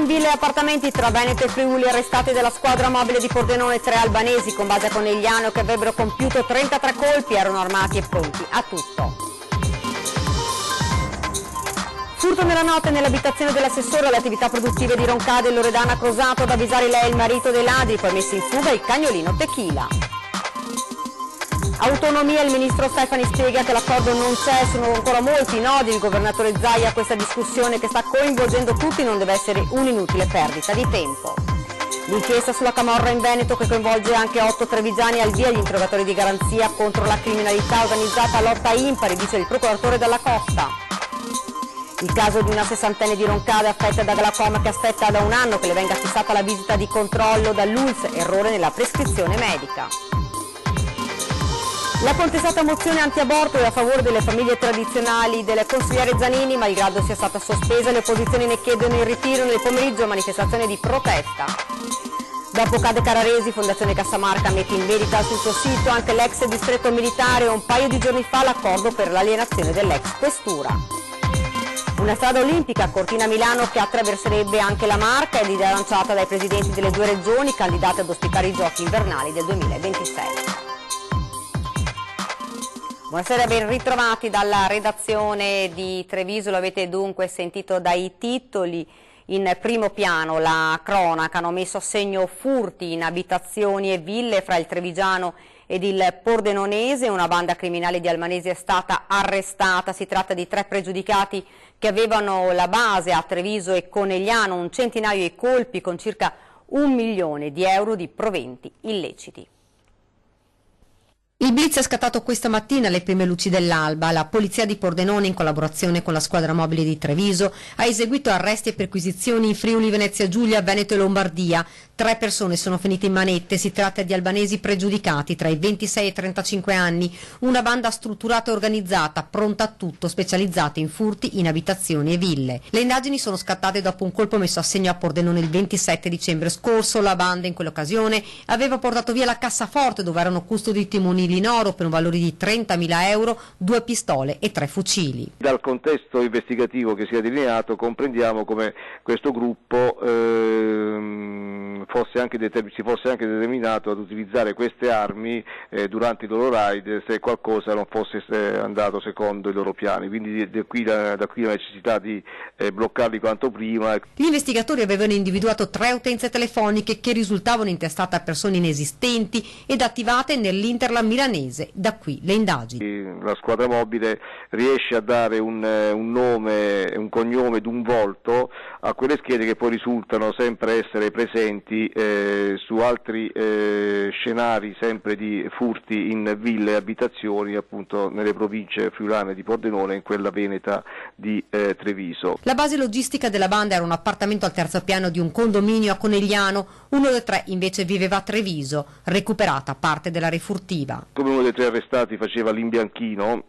in ville e appartamenti tra Veneto e Friuli, arrestati dalla squadra mobile di Pordenone 3 albanesi con base a Conegliano che avrebbero compiuto 33 colpi, erano armati e pronti a tutto. Furto nella notte nell'abitazione dell'assessore alle attività produttive di Roncade, Loredana Crosato, ad avvisare lei il marito dei ladri, poi messo in fuga il cagnolino Tequila. Autonomia, il ministro Stefani spiega che l'accordo non c'è, sono ancora molti nodi, il governatore Zaia, questa discussione che sta coinvolgendo tutti non deve essere un'inutile perdita di tempo. L'inchiesta sulla camorra in Veneto che coinvolge anche 8 trevigiani, al via gli interrogatori di garanzia contro la criminalità organizzata, lotta impari, dice il procuratore Dalla Costa. Il caso di una sessantenne di Roncade affetta da glaucoma che aspetta da un anno che le venga fissata la visita di controllo dall'ULSS, errore nella prescrizione medica. La contestata mozione anti-aborto è a favore delle famiglie tradizionali del consigliere Zanini, malgrado sia stata sospesa, le opposizioni ne chiedono il ritiro nel pomeriggio, manifestazione di protesta. Dopo cade Carraresi, Fondazione Cassamarca mette in vendita sul suo sito anche l'ex distretto militare, un paio di giorni fa l'accordo per l'alienazione dell'ex questura. Una strada olimpica Cortina-Milano che attraverserebbe anche la Marca è l'idea lanciata dai presidenti delle due regioni candidate ad ospitare i giochi invernali del 2026. Buonasera, ben ritrovati dalla redazione di Treviso, lo avete dunque sentito dai titoli. In primo piano la cronaca, hanno messo a segno furti in abitazioni e ville fra il Trevigiano ed il Pordenonese, una banda criminale di albanesi è stata arrestata, si tratta di 3 pregiudicati che avevano la base a Treviso e Conegliano, un centinaio di colpi con circa 1 milione di euro di proventi illeciti. Il blitz è scattato questa mattina alle prime luci dell'alba. La polizia di Pordenone, in collaborazione con la squadra mobile di Treviso, ha eseguito arresti e perquisizioni in Friuli, Venezia Giulia, Veneto e Lombardia. 3 persone sono finite in manette, si tratta di albanesi pregiudicati tra i 26 e i 35 anni, una banda strutturata e organizzata, pronta a tutto, specializzata in furti in abitazioni e ville. Le indagini sono scattate dopo un colpo messo a segno a Pordenone il 27 dicembre scorso. La banda in quell'occasione aveva portato via la cassaforte dove erano custoditi monili in oro per un valore di 30.000 euro, 2 pistole e 3 fucili. Dal contesto investigativo che si è delineato comprendiamo come questo gruppo si fosse anche determinato ad utilizzare queste armi durante i loro raid se qualcosa non fosse andato secondo i loro piani, quindi da qui la necessità di bloccarli quanto prima. Gli investigatori avevano individuato 3 utenze telefoniche che risultavano intestate a persone inesistenti ed attivate nell'Interland milanese, da qui le indagini. La squadra mobile riesce a dare un nome, un cognome ed un volto a quelle schede che poi risultano sempre essere presenti su altri scenari sempre di furti in ville e abitazioni, appunto nelle province friulane di Pordenone e in quella veneta di Treviso. La base logistica della banda era un appartamento al 3° piano di un condominio a Conegliano, uno dei 3 invece viveva a Treviso, recuperata parte della refurtiva. Come uno dei 3 arrestati faceva l'imbianchino,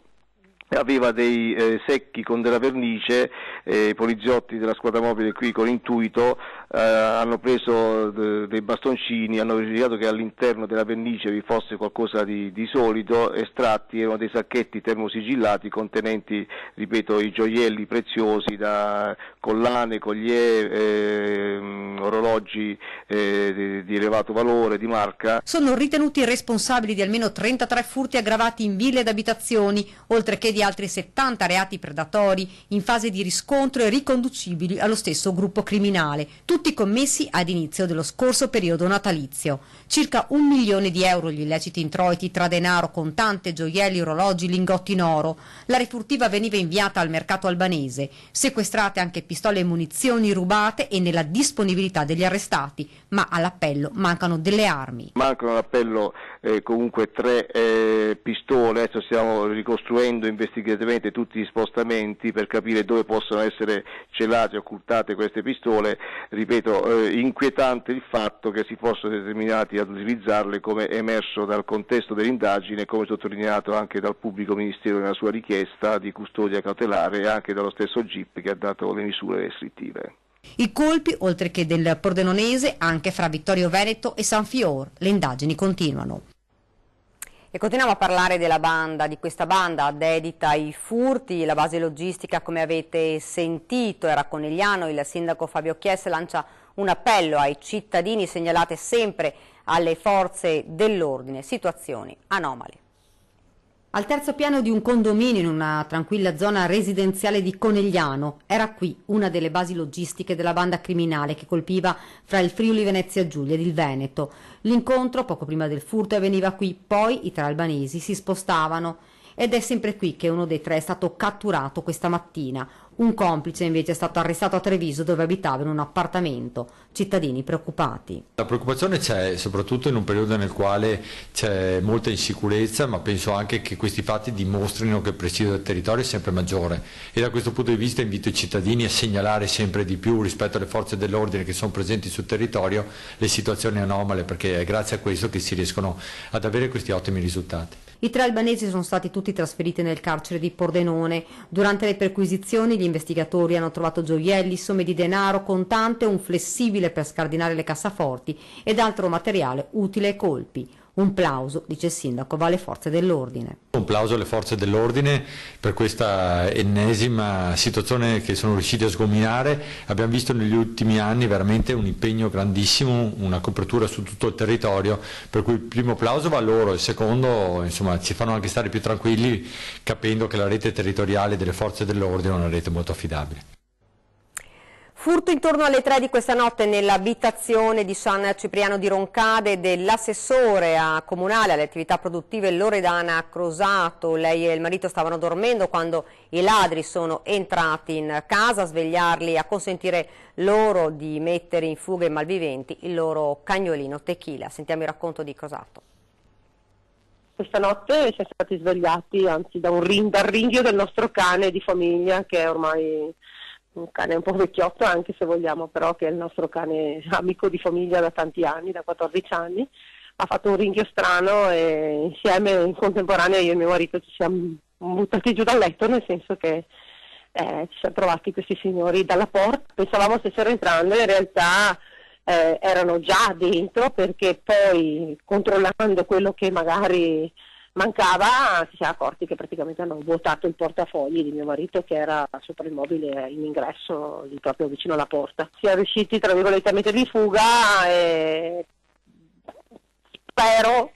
aveva dei secchi con della vernice, i poliziotti della squadra mobile qui con intuito hanno preso dei bastoncini, hanno verificato che all'interno della vernice vi fosse qualcosa di solido, estratti, erano dei sacchetti termosigillati contenenti, ripeto, i gioielli preziosi da collane, collier, orologi di elevato valore, di marca. Sono ritenuti responsabili di almeno 33 furti aggravati in ville ed abitazioni, oltre che di altri 70 reati predatori in fase di riscontro e riconducibili allo stesso gruppo criminale, tutti commessi ad inizio dello scorso periodo natalizio. Circa 1 milione di euro gli illeciti introiti tra denaro, contante, gioielli, orologi, lingotti in oro. La refurtiva veniva inviata al mercato albanese, sequestrate anche pistole e munizioni rubate e nella disponibilità degli arrestati, ma all'appello mancano delle armi. Mancano all'appello comunque 3 pistole, adesso stiamo ricostruendo investigativamente tutti gli spostamenti per capire dove possono essere celate e occultate queste pistole. Ripeto, inquietante il fatto che si fossero determinati ad utilizzarle, come emerso dal contesto dell'indagine e come sottolineato anche dal pubblico ministero nella sua richiesta di custodia cautelare e anche dallo stesso GIP che ha dato le misure restrittive. I colpi, oltre che del Pordenonese, anche fra Vittorio Veneto e San Fior. Le indagini continuano. E continuiamo a parlare della banda, di questa banda dedita ai furti. La base logistica, come avete sentito, era a Conegliano. Il sindaco Fabio Chies lancia un appello ai cittadini: segnalate sempre alle forze dell'ordine situazioni anomale. Al terzo piano di un condominio in una tranquilla zona residenziale di Conegliano era qui una delle basi logistiche della banda criminale che colpiva fra il Friuli Venezia Giulia ed il Veneto. L'incontro poco prima del furto avveniva qui, poi i tre albanesi si spostavano ed è sempre qui che uno dei tre è stato catturato questa mattina. Un complice invece è stato arrestato a Treviso, dove abitava in un appartamento. Cittadini preoccupati. La preoccupazione c'è soprattutto in un periodo nel quale c'è molta insicurezza, ma penso anche che questi fatti dimostrino che il presidio del territorio è sempre maggiore, e da questo punto di vista invito i cittadini a segnalare sempre di più rispetto alle forze dell'ordine che sono presenti sul territorio le situazioni anomale, perché è grazie a questo che si riescono ad avere questi ottimi risultati. I tre albanesi sono stati tutti trasferiti nel carcere di Pordenone. Durante le perquisizioni gli investigatori hanno trovato gioielli, somme di denaro, contante, un flessibile per scardinare le cassaforti ed altro materiale utile ai colpi. Un plauso, dice il sindaco, va alle forze dell'ordine. Un plauso alle forze dell'ordine per questa ennesima situazione che sono riusciti a sgominare. Abbiamo visto negli ultimi anni veramente un impegno grandissimo, una copertura su tutto il territorio, per cui il primo plauso va a loro, il secondo insomma ci fanno anche stare più tranquilli capendo che la rete territoriale delle forze dell'ordine è una rete molto affidabile. Furto intorno alle 3 di questa notte nell'abitazione di San Cipriano di Roncade dell'assessore comunale alle attività produttive Loredana Crosato. Lei e il marito stavano dormendo quando i ladri sono entrati in casa a svegliarli e a consentire loro di mettere in fuga i malviventi il loro cagnolino Tequila. Sentiamo il racconto di Crosato. Questa notte si è stati svegliati anzi dal ringhio del nostro cane di famiglia, che è ormai un cane un po' vecchiotto anche se vogliamo, però che è il nostro cane amico di famiglia da tanti anni, da 14 anni. Ha fatto un ringhio strano e insieme in contemporanea io e mio marito ci siamo buttati giù dal letto, nel senso che ci siamo trovati questi signori dalla porta. Pensavamo stessero entrando, in realtà erano già dentro, perché poi controllando quello che magari mancava ci siamo accorti che praticamente hanno vuotato il portafogli di mio marito, che era sopra il mobile in ingresso, lì proprio vicino alla porta. Siamo riusciti tra virgolette a metterli in fuga e spero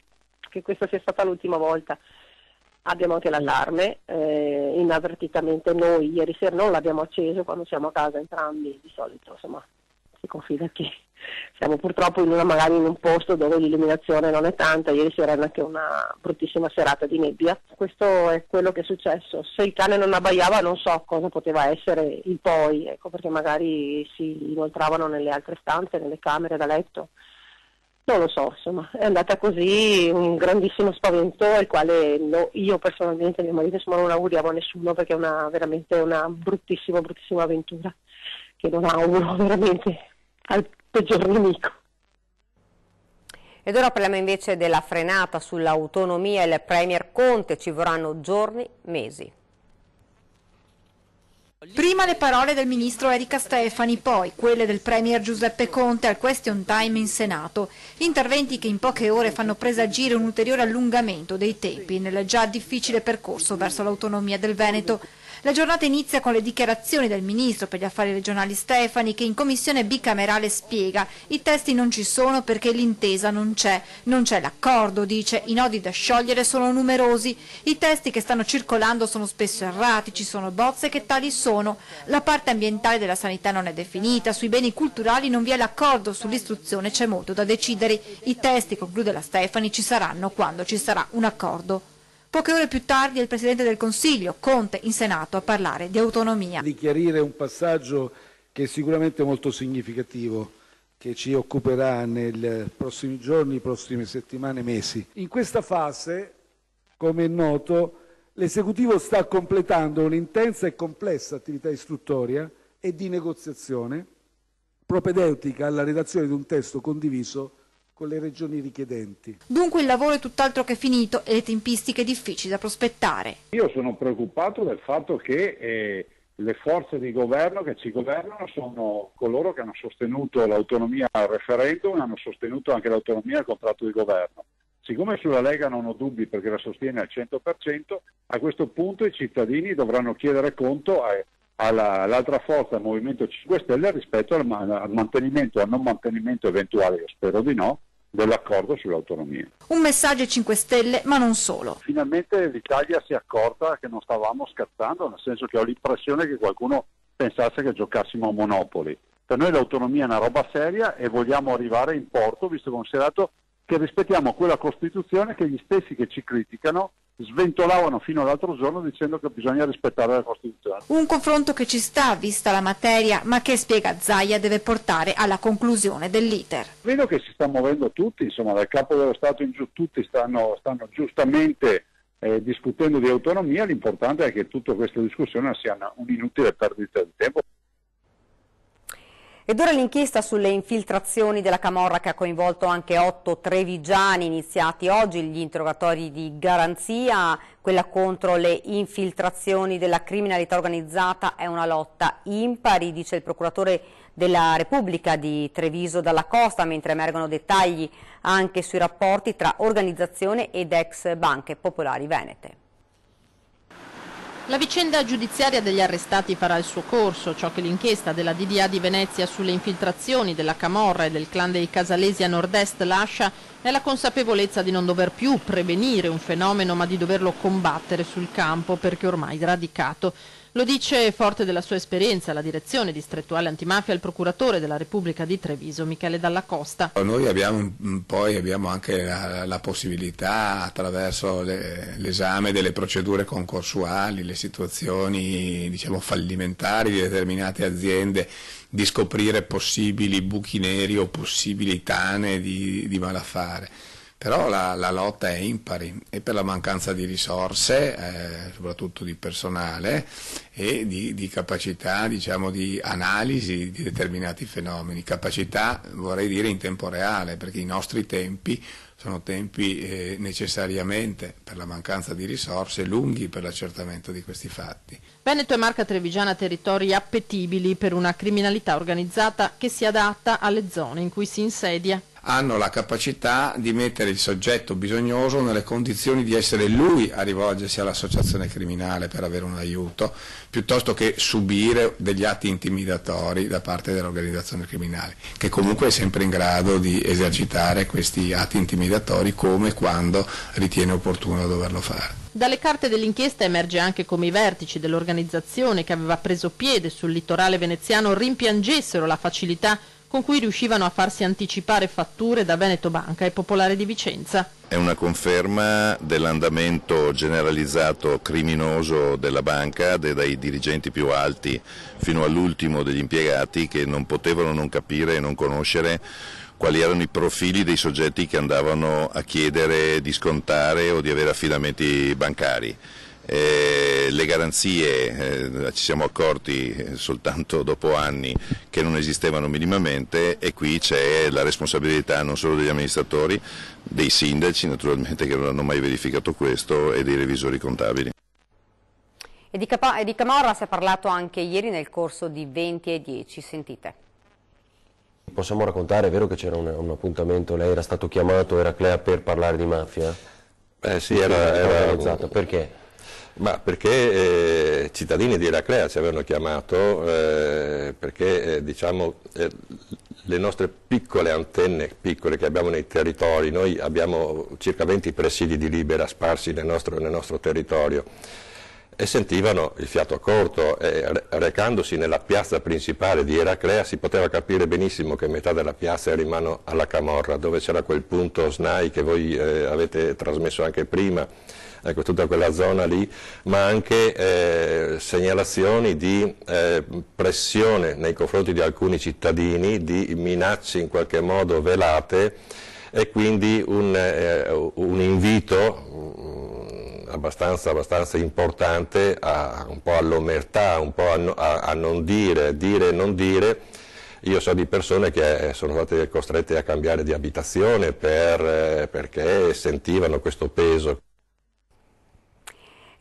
che questa sia stata l'ultima volta. Abbiamo anche l'allarme, inavvertitamente noi ieri sera non l'abbiamo acceso quando siamo a casa entrambi, di solito insomma si confida che siamo purtroppo magari in un posto dove l'illuminazione non è tanta. Ieri sera era anche una bruttissima serata di nebbia. Questo è quello che è successo. Se il cane non abbaiava non so cosa poteva essere il poi, ecco, perché magari si inoltravano nelle altre stanze, nelle camere da letto. Non lo so, insomma, è andata così, un grandissimo spavento, il quale io personalmente e mio marito insomma, non auguriamo a nessuno, perché è veramente una bruttissima avventura che non auguro veramente al peggior nemico. Ed ora parliamo invece della frenata sull'autonomia. Il Premier Conte: ci vorranno giorni, mesi. Prima le parole del ministro Erika Stefani, poi quelle del Premier Giuseppe Conte al question time in Senato. Interventi che in poche ore fanno presagire un ulteriore allungamento dei tempi nel già difficile percorso verso l'autonomia del Veneto. La giornata inizia con le dichiarazioni del ministro per gli affari regionali Stefani, che in commissione bicamerale spiega: i testi non ci sono perché l'intesa non c'è l'accordo, dice, i nodi da sciogliere sono numerosi, i testi che stanno circolando sono spesso errati, ci sono bozze che tali sono, la parte ambientale della sanità non è definita, sui beni culturali non vi è l'accordo, sull'istruzione c'è molto da decidere, i testi, conclude la Stefani, ci saranno quando ci sarà un accordo. Poche ore più tardi è il Presidente del Consiglio, Conte, in Senato a parlare di autonomia. Di chiarire un passaggio che è sicuramente molto significativo, che ci occuperà nei prossimi giorni, prossime settimane, mesi. In questa fase, come è noto, l'Esecutivo sta completando un'intensa e complessa attività istruttoria e di negoziazione propedeutica alla redazione di un testo condiviso con le regioni richiedenti. Dunque il lavoro è tutt'altro che finito e le tempistiche difficili da prospettare. Io sono preoccupato del fatto che le forze di governo che ci governano sono coloro che hanno sostenuto l'autonomia al referendum e hanno sostenuto anche l'autonomia al contratto di governo. Siccome sulla Lega non ho dubbi perché la sostiene al 100%, a questo punto i cittadini dovranno chiedere conto all'altra forza, al Movimento 5 Stelle, rispetto al mantenimento o al non mantenimento eventuale, io spero di no, dell'accordo sull'autonomia. Un messaggio ai 5 Stelle, ma non solo. Finalmente l'Italia si è accorta che non stavamo scherzando, nel senso che ho l'impressione che qualcuno pensasse che giocassimo a Monopoli. Per noi l'autonomia è una roba seria e vogliamo arrivare in porto, visto considerato che rispettiamo quella Costituzione che gli stessi che ci criticano sventolavano fino all'altro giorno dicendo che bisogna rispettare la Costituzione. Un confronto che ci sta, vista la materia, ma che, spiega Zaia, deve portare alla conclusione dell'iter. Vedo che si sta muovendo tutti, insomma, dal Capo dello Stato in giù tutti stanno giustamente discutendo di autonomia. L'importante è che tutta questa discussione sia un'inutile perdita di tempo. Ed ora l'inchiesta sulle infiltrazioni della camorra che ha coinvolto anche 8 trevigiani, iniziati oggi gli interrogatori di garanzia. Quella contro le infiltrazioni della criminalità organizzata è una lotta impari, dice il procuratore della Repubblica di Treviso Dalla Costa, mentre emergono dettagli anche sui rapporti tra organizzazione ed ex banche popolari venete. La vicenda giudiziaria degli arrestati farà il suo corso. Ciò che l'inchiesta della DDA di Venezia sulle infiltrazioni della Camorra e del clan dei Casalesi a nord-est lascia è la consapevolezza di non dover più prevenire un fenomeno, ma di doverlo combattere sul campo, perché ormai radicato. Lo dice, forte della sua esperienza, la direzione distrettuale antimafia, il procuratore della Repubblica di Treviso, Michele Dalla Costa. Noi abbiamo anche la possibilità, attraverso l'esame delle procedure concorsuali, le situazioni, diciamo, fallimentari di determinate aziende, di scoprire possibili buchi neri o possibili tane di malaffare. Però la lotta è impari e per la mancanza di risorse, soprattutto di personale e di capacità, diciamo, di analisi di determinati fenomeni, capacità, vorrei dire, in tempo reale, perché i nostri tempi sono tempi necessariamente, per la mancanza di risorse, lunghi per l'accertamento di questi fatti. Veneto e Marca Trevigiana, territori appetibili per una criminalità organizzata che si adatta alle zone in cui si insedia. Hanno la capacità di mettere il soggetto bisognoso nelle condizioni di essere lui a rivolgersi all'associazione criminale per avere un aiuto, piuttosto che subire degli atti intimidatori da parte dell'organizzazione criminale, che comunque è sempre in grado di esercitare questi atti intimidatori come e quando ritiene opportuno doverlo fare. Dalle carte dell'inchiesta emerge anche come i vertici dell'organizzazione che aveva preso piede sul litorale veneziano rimpiangessero la facilità con cui riuscivano a farsi anticipare fatture da Veneto Banca e Popolare di Vicenza. È una conferma dell'andamento generalizzato criminoso della banca, dai dirigenti più alti fino all'ultimo degli impiegati, che non potevano non capire e non conoscere quali erano i profili dei soggetti che andavano a chiedere di scontare o di avere affidamenti bancari. Le garanzie ci siamo accorti soltanto dopo anni che non esistevano minimamente, e qui c'è la responsabilità non solo degli amministratori, dei sindaci naturalmente che non hanno mai verificato questo, e dei revisori contabili. E di Camorra si è parlato anche ieri nel corso di 20 e 10, sentite. Possiamo raccontare, è vero che c'era un appuntamento, lei era stato chiamato, Eraclea, per parlare di mafia? Sì, era organizzata, perché? Ma perché cittadini di Eraclea ci avevano chiamato, perché diciamo, le nostre piccole antenne, piccole che abbiamo nei territori, noi abbiamo circa 20 presidi di Libera sparsi nel nostro territorio, e sentivano il fiato corto, e recandosi nella piazza principale di Eraclea si poteva capire benissimo che metà della piazza era in mano alla Camorra, dove c'era quel punto SNAI che voi avete trasmesso anche prima. Ecco, tutta quella zona lì, ma anche segnalazioni di pressione nei confronti di alcuni cittadini, di minacce in qualche modo velate, e quindi un invito abbastanza importante un po' all'omertà, un po' a non dire e non dire. Io so di persone che sono state costrette a cambiare di abitazione perché sentivano questo peso.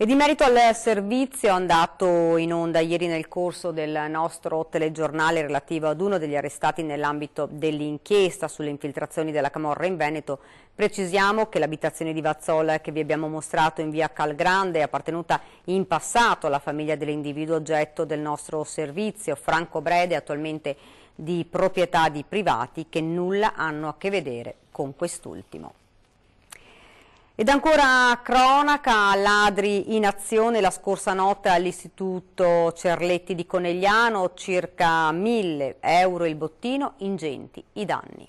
E di merito al servizio andato in onda ieri nel corso del nostro telegiornale relativo ad uno degli arrestati nell'ambito dell'inchiesta sulle infiltrazioni della camorra in Veneto, precisiamo che l'abitazione di Vazzola che vi abbiamo mostrato in via Calgrande è appartenuta in passato alla famiglia dell'individuo oggetto del nostro servizio, Franco Brede, attualmente di proprietà di privati che nulla hanno a che vedere con quest'ultimo. Ed ancora cronaca, ladri in azione la scorsa notte all'Istituto Cerletti di Conegliano, circa 1.000 euro il bottino, ingenti i danni.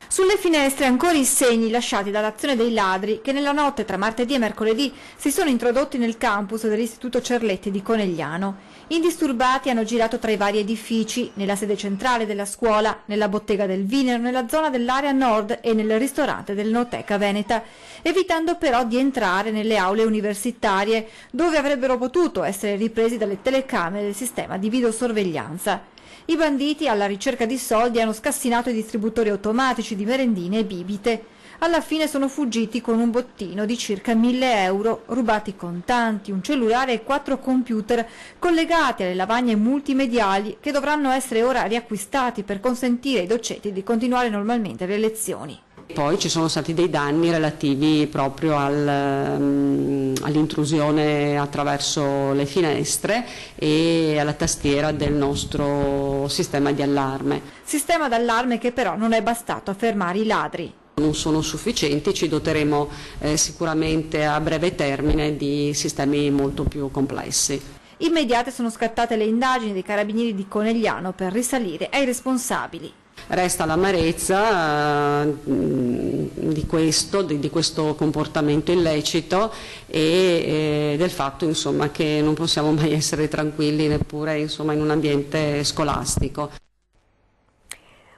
Sulle finestre ancora i segni lasciati dall'azione dei ladri che nella notte tra martedì e mercoledì si sono introdotti nel campus dell'Istituto Cerletti di Conegliano. Indisturbati hanno girato tra i vari edifici, nella sede centrale della scuola, nella bottega del Vinero, nella zona dell'area nord e nel ristorante dell'Enoteca Veneta, evitando però di entrare nelle aule universitarie, dove avrebbero potuto essere ripresi dalle telecamere del sistema di videosorveglianza. I banditi, alla ricerca di soldi, hanno scassinato i distributori automatici di merendine e bibite. Alla fine sono fuggiti con un bottino di circa 1.000 euro, rubati contanti, un cellulare e 4 computer collegati alle lavagne multimediali che dovranno essere ora riacquistati per consentire ai docenti di continuare normalmente le lezioni. Poi ci sono stati dei danni relativi proprio all'intrusione attraverso le finestre e alla tastiera del nostro sistema di allarme. Sistema d'allarme che però non è bastato a fermare i ladri. Non sono sufficienti, ci doteremo sicuramente a breve termine di sistemi molto più complessi. Immediate sono scattate le indagini dei carabinieri di Conegliano per risalire ai responsabili. Resta l'amarezza di questo comportamento illecito e del fatto insomma, che non possiamo mai essere tranquilli neppure insomma, in un ambiente scolastico.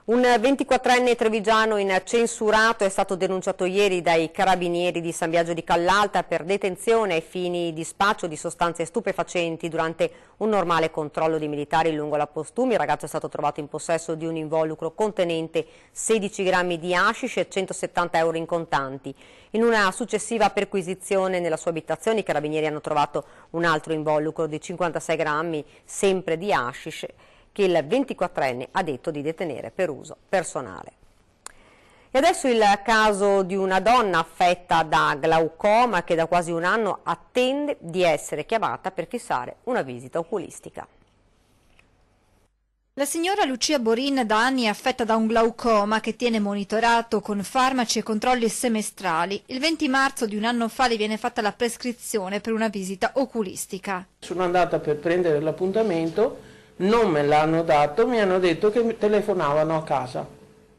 Un 24enne trevigiano incensurato è stato denunciato ieri dai carabinieri di San Biagio di Callalta per detenzione ai fini di spaccio di sostanze stupefacenti durante un normale controllo di militari lungo la Postumi. Il ragazzo è stato trovato in possesso di un involucro contenente 16 grammi di hashish e 170 euro in contanti. In una successiva perquisizione nella sua abitazione i carabinieri hanno trovato un altro involucro di 56 grammi sempre di hashish che il 24enne ha detto di detenere per uso personale. E adesso il caso di una donna affetta da glaucoma che da quasi un anno attende di essere chiamata per fissare una visita oculistica. La signora Lucia Borin da anni è affetta da un glaucoma che tiene monitorato con farmaci e controlli semestrali. Il 20 marzo di un anno fa le viene fatta la prescrizione per una visita oculistica. Sono andata per prendere l'appuntamento. Non me l'hanno dato, mi hanno detto che telefonavano a casa.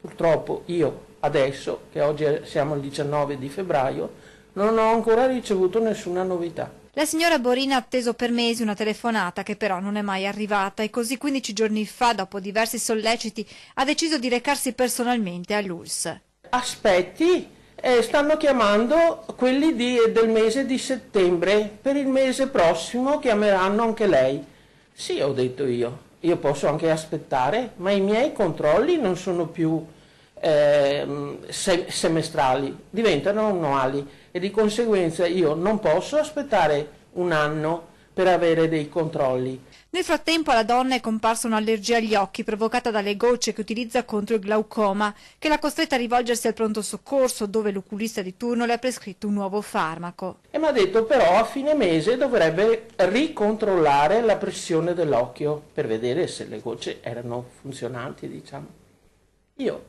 Purtroppo io adesso, che oggi siamo il 19 di febbraio, non ho ancora ricevuto nessuna novità. La signora Borina ha atteso per mesi una telefonata che però non è mai arrivata e così 15 giorni fa, dopo diversi solleciti, ha deciso di recarsi personalmente all'ULSS. Aspetti, stanno chiamando quelli del mese di settembre, per il mese prossimo chiameranno anche lei. Sì, ho detto io posso anche aspettare, ma i miei controlli non sono più semestrali, diventano annuali e di conseguenza io non posso aspettare un anno per avere dei controlli. Nel frattempo alla donna è comparsa un'allergia agli occhi provocata dalle gocce che utilizza contro il glaucoma, che l'ha costretta a rivolgersi al pronto soccorso dove l'oculista di turno le ha prescritto un nuovo farmaco. E mi ha detto però a fine mese dovrebbe ricontrollare la pressione dell'occhio per vedere se le gocce erano funzionanti, diciamo. Io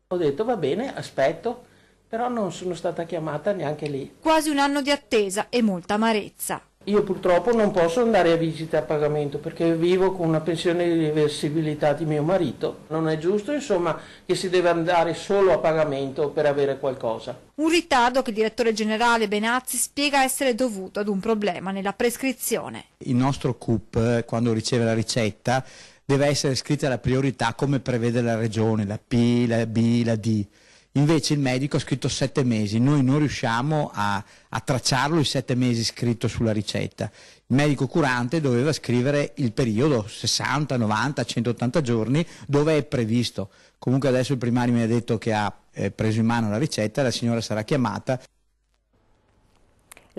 ho detto va bene, aspetto, però non sono stata chiamata neanche lì. Quasi un anno di attesa e molta amarezza. Io purtroppo non posso andare a visita a pagamento perché vivo con una pensione di reversibilità di mio marito. Non è giusto, insomma, che si deve andare solo a pagamento per avere qualcosa. Un ritardo che il direttore generale Benazzi spiega essere dovuto ad un problema nella prescrizione. Il nostro CUP, quando riceve la ricetta, deve essere scritta la priorità come prevede la regione, la P, la B, la D. Invece il medico ha scritto 7 mesi, noi non riusciamo a tracciarlo i 7 mesi scritto sulla ricetta. Il medico curante doveva scrivere il periodo, 60, 90, 180 giorni, dove è previsto. Comunque adesso il primario mi ha detto che ha preso in mano la ricetta e la signora sarà chiamata.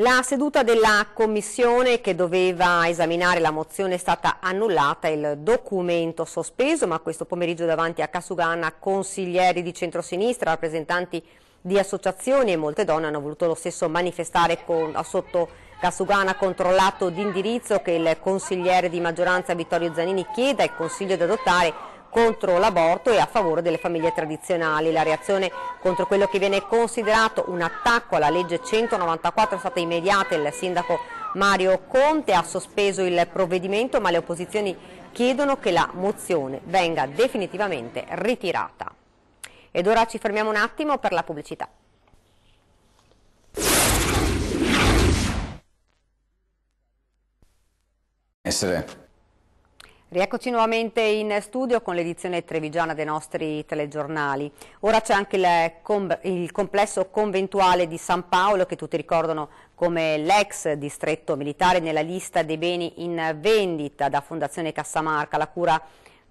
La seduta della commissione che doveva esaminare la mozione è stata annullata, il documento sospeso, ma questo pomeriggio davanti a Casugana consiglieri di centrosinistra, rappresentanti di associazioni e molte donne hanno voluto lo stesso manifestare sotto Casugana contro l'atto di indirizzo che il consigliere di maggioranza Vittorio Zanini chiede al Consiglio di adottare contro l'aborto e a favore delle famiglie tradizionali. La reazione contro quello che viene considerato un attacco alla legge 194 è stata immediata. Il sindaco Mario Conte ha sospeso il provvedimento, ma le opposizioni chiedono che la mozione venga definitivamente ritirata. Ed ora ci fermiamo un attimo per la pubblicità. Rieccoci nuovamente in studio con l'edizione trevigiana dei nostri telegiornali. Ora c'è anche il complesso conventuale di San Paolo, che tutti ricordano come l'ex distretto militare, nella lista dei beni in vendita da Fondazione Cassamarca. La cura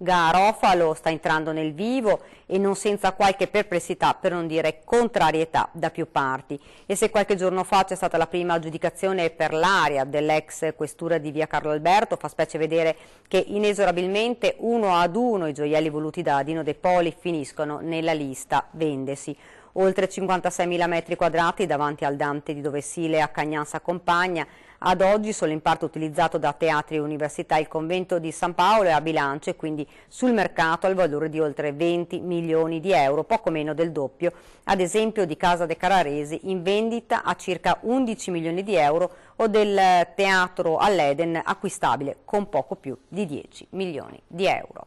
Garofalo sta entrando nel vivo e non senza qualche perplessità, per non dire contrarietà, da più parti. E se qualche giorno fa c'è stata la prima aggiudicazione per l'area dell'ex questura di via Carlo Alberto, fa specie vedere che inesorabilmente uno ad uno i gioielli voluti da Dino De Poli finiscono nella lista vendesi. Oltre 56.000 metri quadrati davanti al Dante di Dovesile a Cagnan s'accompagna. Ad oggi solo in parte utilizzato da teatri e università, il convento di San Paolo è a bilancio e quindi sul mercato al valore di oltre 20 milioni di euro, poco meno del doppio, ad esempio di Casa de Carraresi in vendita a circa 11 milioni di euro o del teatro all'Eden acquistabile con poco più di 10 milioni di euro.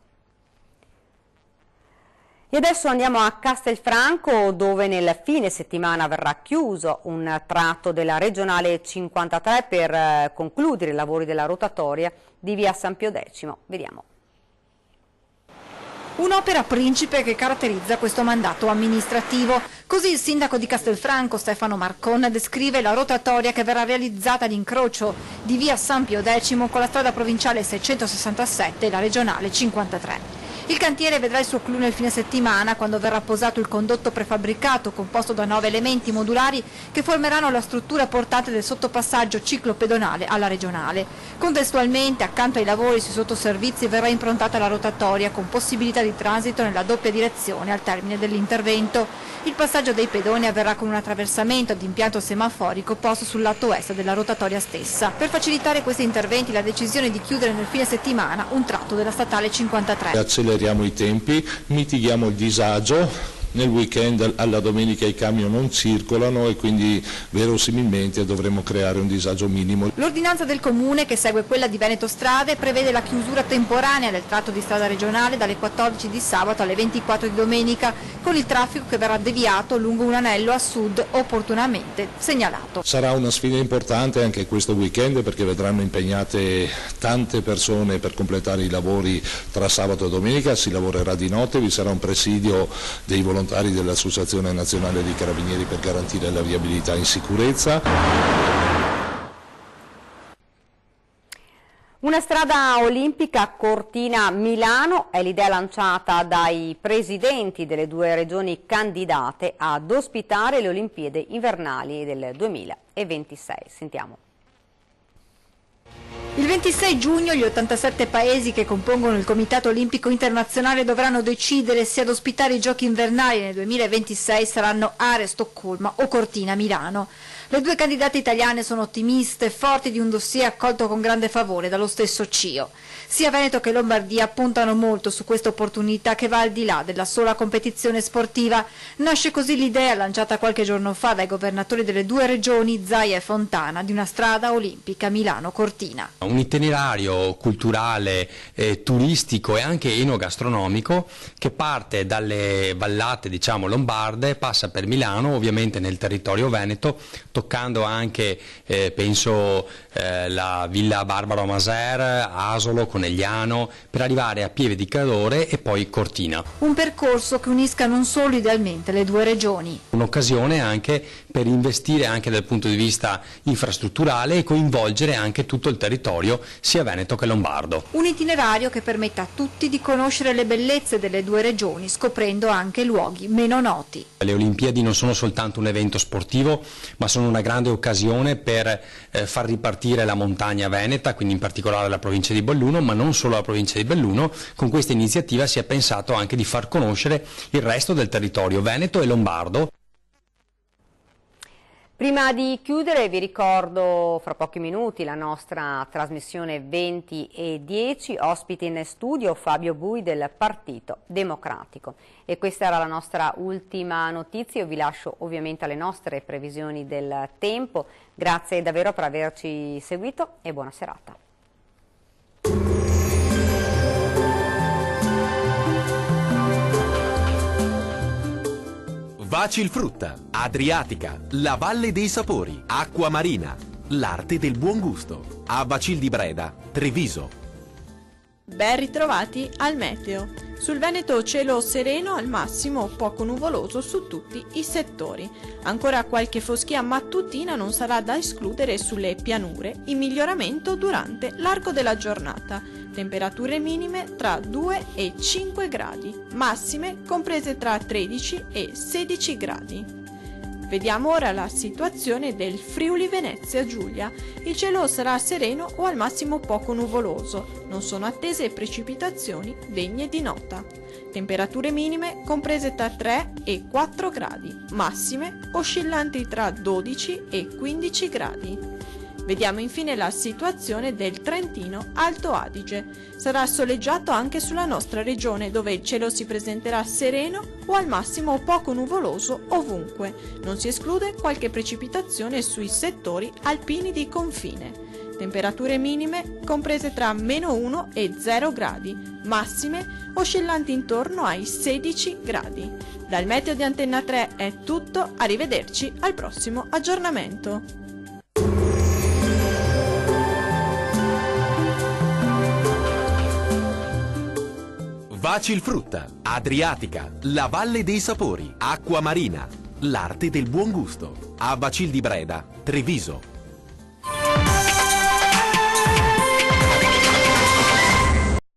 E adesso andiamo a Castelfranco, dove nel fine settimana verrà chiuso un tratto della regionale 53 per concludere i lavori della rotatoria di via San Pio X. Vediamo. Un'opera principe che caratterizza questo mandato amministrativo. Così il sindaco di Castelfranco, Stefano Marcon, descrive la rotatoria che verrà realizzata all'incrocio di via San Pio X con la strada provinciale 667 e la regionale 53. Il cantiere vedrà il suo clou nel fine settimana, quando verrà posato il condotto prefabbricato composto da 9 elementi modulari che formeranno la struttura portante del sottopassaggio ciclopedonale alla regionale. Contestualmente, accanto ai lavori sui sottoservizi, verrà improntata la rotatoria con possibilità di transito nella doppia direzione al termine dell'intervento. Il passaggio dei pedoni avverrà con un attraversamento ad impianto semaforico posto sul lato est della rotatoria stessa. Per facilitare questi interventi, la decisione di chiudere nel fine settimana un tratto della statale 53. Acceleriamo i tempi, mitighiamo il disagio. Nel weekend alla domenica i camion non circolano e quindi verosimilmente dovremo creare un disagio minimo. L'ordinanza del Comune, che segue quella di Veneto Strade, prevede la chiusura temporanea del tratto di strada regionale dalle 14 di sabato alle 24 di domenica, con il traffico che verrà deviato lungo un anello a sud opportunamente segnalato. Sarà una sfida importante anche questo weekend, perché vedranno impegnate tante persone per completare i lavori tra sabato e domenica. Si lavorerà di notte, vi sarà un presidio dei volontari dell'Associazione Nazionale dei Carabinieri per garantire la viabilità in sicurezza. Una strada olimpica Cortina-Milano è l'idea lanciata dai presidenti delle due regioni candidate ad ospitare le Olimpiadi invernali del 2026. Sentiamo. Il 26 giugno gli 87 paesi che compongono il Comitato Olimpico Internazionale dovranno decidere se ad ospitare i Giochi invernali nel 2026 saranno Are, Stoccolma o Cortina, Milano. Le due candidate italiane sono ottimiste, forti di un dossier accolto con grande favore dallo stesso CIO. Sia Veneto che Lombardia puntano molto su questa opportunità che va al di là della sola competizione sportiva. Nasce così l'idea, lanciata qualche giorno fa dai governatori delle due regioni, Zaia e Fontana, di una strada olimpica Milano-Cortina. Un itinerario culturale, turistico e anche enogastronomico che parte dalle vallate, diciamo, lombarde, passa per Milano, ovviamente nel territorio veneto, toccando anche, penso, la Villa Barbaro Maser, Asolo, Conegliano, per arrivare a Pieve di Cadore e poi Cortina. Un percorso che unisca non solo idealmente le due regioni. Un'occasione anche per investire anche dal punto di vista infrastrutturale e coinvolgere anche tutto il territorio, sia veneto che lombardo. Un itinerario che permetta a tutti di conoscere le bellezze delle due regioni, scoprendo anche luoghi meno noti. Le Olimpiadi non sono soltanto un evento sportivo, ma sono una grande occasione per far ripartire la montagna veneta, quindi in particolare la provincia di Belluno, ma non solo la provincia di Belluno. Con questa iniziativa si è pensato anche di far conoscere il resto del territorio veneto e lombardo. Prima di chiudere vi ricordo fra pochi minuti la nostra trasmissione 20:10, ospite in studio Fabio Bui del Partito Democratico. E questa era la nostra ultima notizia, io vi lascio ovviamente alle nostre previsioni del tempo. Grazie davvero per averci seguito e buona serata. Vacilfrutta, Adriatica, la Valle dei Sapori, Acqua Marina, l'arte del buon gusto. A Bacil di Breda, Treviso. Ben ritrovati al meteo. Sul Veneto cielo sereno al massimo, poco nuvoloso su tutti i settori. Ancora qualche foschia mattutina non sarà da escludere sulle pianure, in miglioramento durante l'arco della giornata. Temperature minime tra 2 e 5 gradi, massime comprese tra 13 e 16 gradi. Vediamo ora la situazione del Friuli Venezia Giulia. Il cielo sarà sereno o al massimo poco nuvoloso. Non sono attese precipitazioni degne di nota. Temperature minime comprese tra 3 e 4 gradi, massime oscillanti tra 12 e 15 gradi. Vediamo infine la situazione del Trentino Alto Adige. Sarà soleggiato anche sulla nostra regione, dove il cielo si presenterà sereno o al massimo poco nuvoloso ovunque. Non si esclude qualche precipitazione sui settori alpini di confine. Temperature minime comprese tra -1 e 0 gradi, massime oscillanti intorno ai 16 gradi. Dal meteo di Antenna 3 è tutto, arrivederci al prossimo aggiornamento. Vacilfrutta, Adriatica, la Valle dei Sapori, Acqua Marina, l'arte del buon gusto. A Bacil di Breda, Treviso.